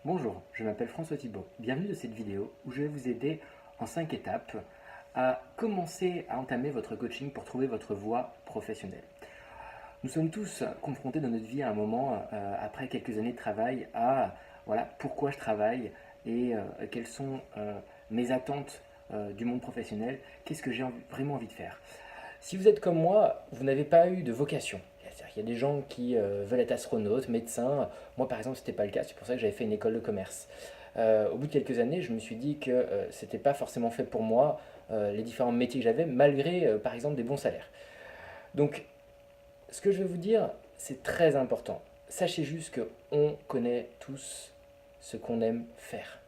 Bonjour, je m'appelle François Thibault. Bienvenue dans cette vidéo où je vais vous aider en 5 étapes à commencer à entamer votre coaching pour trouver votre voie professionnelle. Nous sommes tous confrontés dans notre vie à un moment, après quelques années de travail, à voilà, pourquoi je travaille et quelles sont mes attentes du monde professionnel, qu'est-ce que j'ai vraiment envie de faire. Si vous êtes comme moi, vous n'avez pas eu de vocation. C'est-à-dire qu'il y a des gens qui veulent être astronautes, médecins. Moi, par exemple, ce n'était pas le cas. C'est pour ça que j'avais fait une école de commerce. Au bout de quelques années, je me suis dit que ce n'était pas forcément fait pour moi, les différents métiers que j'avais, malgré, par exemple, des bons salaires. Donc, ce que je vais vous dire, c'est très important. Sachez juste qu'on connaît tous ce qu'on aime faire.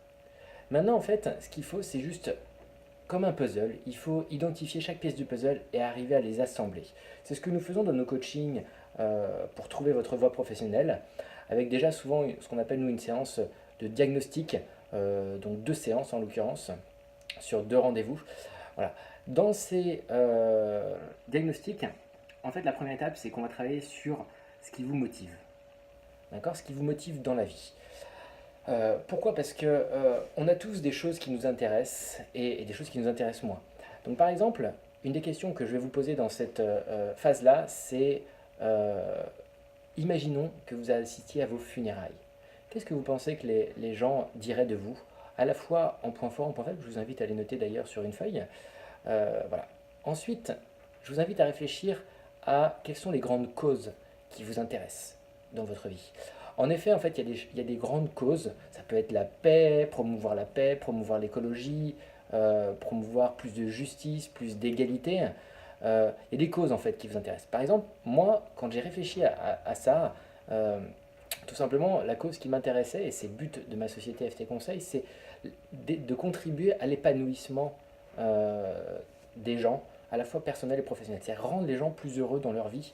Maintenant, en fait, ce qu'il faut, c'est juste comme un puzzle, il faut identifier chaque pièce du puzzle et arriver à les assembler. C'est ce que nous faisons dans nos coachings pour trouver votre voie professionnelle, avec déjà souvent ce qu'on appelle nous une séance de diagnostic, donc 2 séances en l'occurrence, sur 2 rendez-vous. Voilà. Dans ces diagnostics, en fait la première étape c'est qu'on va travailler sur ce qui vous motive. D'accord? Ce qui vous motive dans la vie. Pourquoi? Parce que on a tous des choses qui nous intéressent et des choses qui nous intéressent moins. Donc par exemple, une des questions que je vais vous poser dans cette phase-là, c'est euh, imaginons que vous assistiez à vos funérailles. Qu'est-ce que vous pensez que les gens diraient de vous? À la fois en point fort, en point faible, je vous invite à les noter d'ailleurs sur une feuille. Voilà. Ensuite, je vous invite à réfléchir à quelles sont les grandes causes qui vous intéressent dans votre vie. En effet, en fait, il y a des grandes causes. Ça peut être la paix, promouvoir l'écologie, promouvoir plus de justice, plus d'égalité. Il y a des causes en fait qui vous intéressent. Par exemple, moi, quand j'ai réfléchi à ça, euh, tout simplement, la cause qui m'intéressait, et c'est le but de ma société FT Conseil, c'est de contribuer à l'épanouissement euh, des gens, à la fois personnel et professionnel. C'est rendre les gens plus heureux dans leur vie,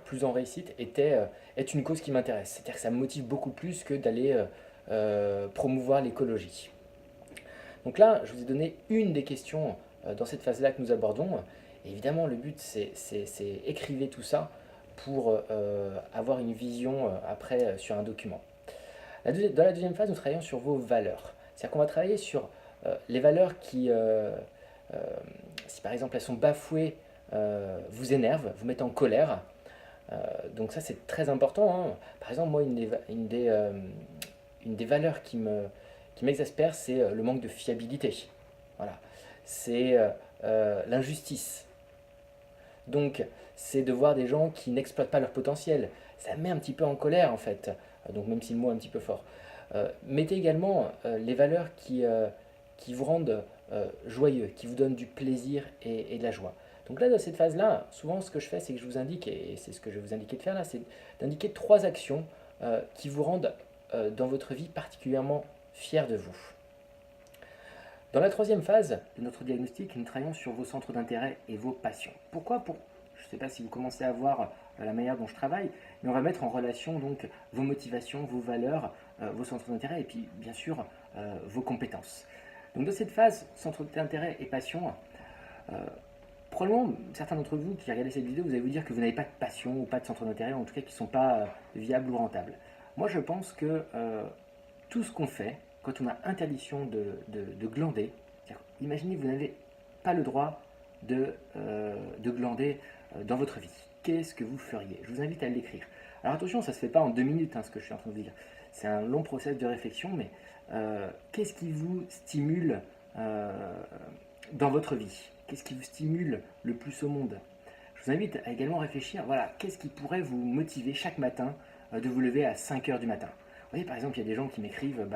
plus en réussite, est une cause qui m'intéresse. C'est-à-dire que ça me motive beaucoup plus que d'aller promouvoir l'écologie. Donc là, je vous ai donné une des questions dans cette phase-là que nous abordons. Et évidemment, le but, c'est écrivez tout ça pour avoir une vision après sur un document. Dans la deuxième phase, nous travaillons sur vos valeurs. C'est-à-dire qu'on va travailler sur les valeurs qui, euh, si par exemple elles sont bafouées, vous énervent, vous mettent en colère. Donc ça, c'est très important, hein. Par exemple, moi, une des valeurs qui m'exaspère, c'est le manque de fiabilité. Voilà. C'est l'injustice. Donc, c'est de voir des gens qui n'exploitent pas leur potentiel. Ça met un petit peu en colère, en fait. Donc, même si le mot est un petit peu fort. Mettez également les valeurs qui vous rendent joyeux, qui vous donnent du plaisir et de la joie. Donc là, dans cette phase-là, souvent ce que je fais, c'est que je vous indique, et c'est ce que je vais vous indiquer de faire là, c'est d'indiquer 3 actions qui vous rendent dans votre vie particulièrement fier de vous. Dans la troisième phase de notre diagnostic, nous travaillons sur vos centres d'intérêt et vos passions. Pourquoi? Je ne sais pas si vous commencez à voir la manière dont je travaille, mais on va mettre en relation donc vos motivations, vos valeurs, vos centres d'intérêt et puis bien sûr vos compétences. Donc dans cette phase, centre d'intérêt et passion, euh, probablement certains d'entre vous qui regardez cette vidéo, vous allez vous dire que vous n'avez pas de passion ou pas de centre d'intérêt, en tout cas qui ne sont pas viables ou rentables. Moi je pense que tout ce qu'on fait, quand on a interdiction de glander, imaginez que vous n'avez pas le droit de glander dans votre vie. Qu'est-ce que vous feriez? Je vous invite à l'écrire. Alors attention, ça ne se fait pas en 2 minutes, hein, ce que je suis en train de vous dire. C'est un long process de réflexion, mais qu'est-ce qui vous stimule dans votre vie? Qu'est-ce qui vous stimule le plus au monde? Je vous invite à également réfléchir, voilà, qu'est-ce qui pourrait vous motiver chaque matin de vous lever à 5 heures du matin? Vous voyez, par exemple, il y a des gens qui m'écrivent,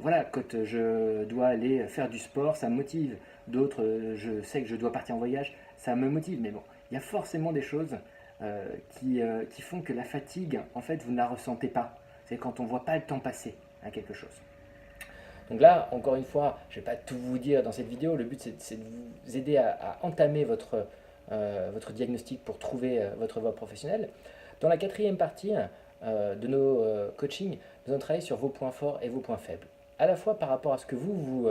voilà, quand je dois aller faire du sport, ça me motive. D'autres, je sais que je dois partir en voyage, ça me motive. Mais bon, il y a forcément des choses qui font que la fatigue, en fait, vous ne la ressentez pas. C'est quand on ne voit pas le temps passer à quelque chose. Donc là, encore une fois, je ne vais pas tout vous dire dans cette vidéo. Le but, c'est de vous aider à entamer votre diagnostic pour trouver votre voie professionnelle. Dans la quatrième partie de nos coachings, nous allons travailler sur vos points forts et vos points faibles. À la fois par rapport à ce que vous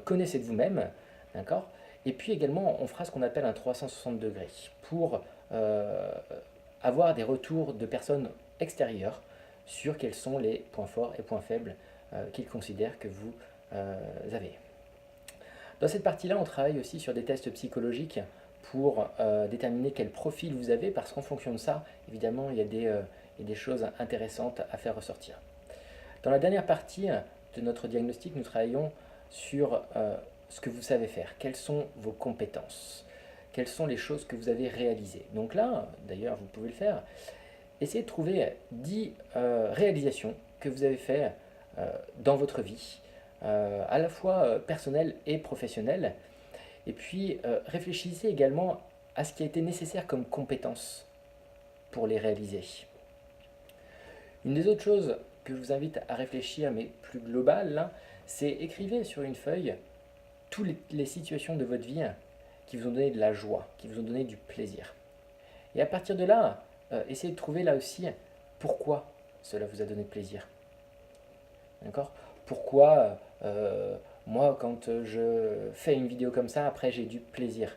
connaissez de vous-même, d'accord? Et puis également, on fera ce qu'on appelle un 360 degrés pour avoir des retours de personnes extérieures sur quels sont les points forts et points faibles qu'ils considèrent que vous avez. Dans cette partie-là, on travaille aussi sur des tests psychologiques pour déterminer quel profil vous avez, parce qu'en fonction de ça, évidemment, il y a des choses intéressantes à faire ressortir. Dans la dernière partie de notre diagnostic, nous travaillons sur ce que vous savez faire, quelles sont vos compétences, quelles sont les choses que vous avez réalisées. Donc là, d'ailleurs, vous pouvez le faire, essayez de trouver 10 réalisations que vous avez faites dans votre vie, à la fois personnelle et professionnelle. Et puis, réfléchissez également à ce qui a été nécessaire comme compétences pour les réaliser. Une des autres choses que je vous invite à réfléchir, mais plus globale, c'est écrivez sur une feuille toutes les situations de votre vie qui vous ont donné de la joie, qui vous ont donné du plaisir. Et à partir de là, essayez de trouver là aussi pourquoi cela vous a donné de plaisir. D'accord? Pourquoi moi, quand je fais une vidéo comme ça, après j'ai du plaisir.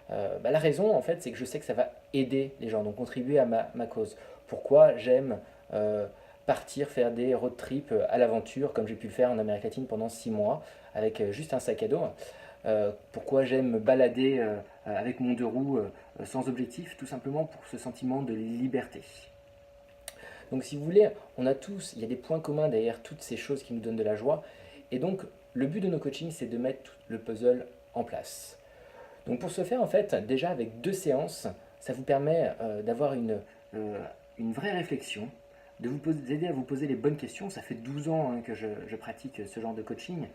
La raison, en fait, c'est que je sais que ça va aider les gens, donc contribuer à ma cause. Pourquoi j'aime partir faire des road trips à l'aventure, comme j'ai pu le faire en Amérique latine pendant 6 mois, avec juste un sac à dos. Pourquoi j'aime me balader avec mon deux roues sans objectif, tout simplement pour ce sentiment de liberté. Donc si vous voulez, on a tous, il y a des points communs derrière toutes ces choses qui nous donnent de la joie. Et donc le but de nos coachings, c'est de mettre le puzzle en place. Donc pour ce faire, en fait, déjà avec 2 séances, ça vous permet d'avoir une vraie réflexion, de vous aider à vous poser les bonnes questions. Ça fait 12 ans que je pratique ce genre de coaching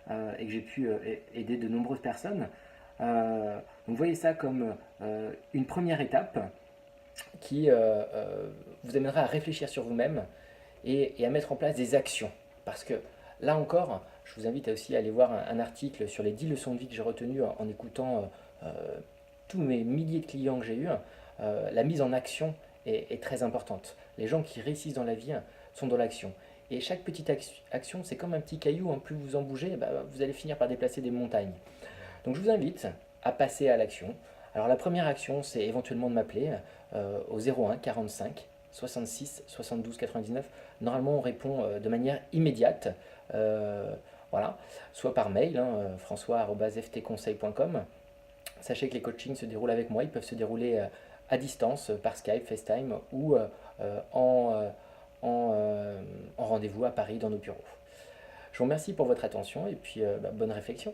et que j'ai pu aider de nombreuses personnes. Donc voyez ça comme une première étape qui vous amènera à réfléchir sur vous-même et à mettre en place des actions. Parce que là encore, je vous invite aussi à aller voir un article sur les 10 leçons de vie que j'ai retenues en écoutant tous mes milliers de clients que j'ai eus. La mise en action est très importante. Les gens qui réussissent dans la vie sont dans l'action. Et chaque petite action, c'est comme un petit caillou, plus vous en bougez, vous allez finir par déplacer des montagnes. Donc je vous invite à passer à l'action. Alors la première action, c'est éventuellement de m'appeler au 01 45 66 72 99. Normalement, on répond de manière immédiate, voilà, soit par mail, françois@ftconseil.com. Sachez que les coachings se déroulent avec moi, ils peuvent se dérouler à distance, par Skype, FaceTime ou en rendez-vous à Paris dans nos bureaux. Je vous remercie pour votre attention et puis bonne réflexion.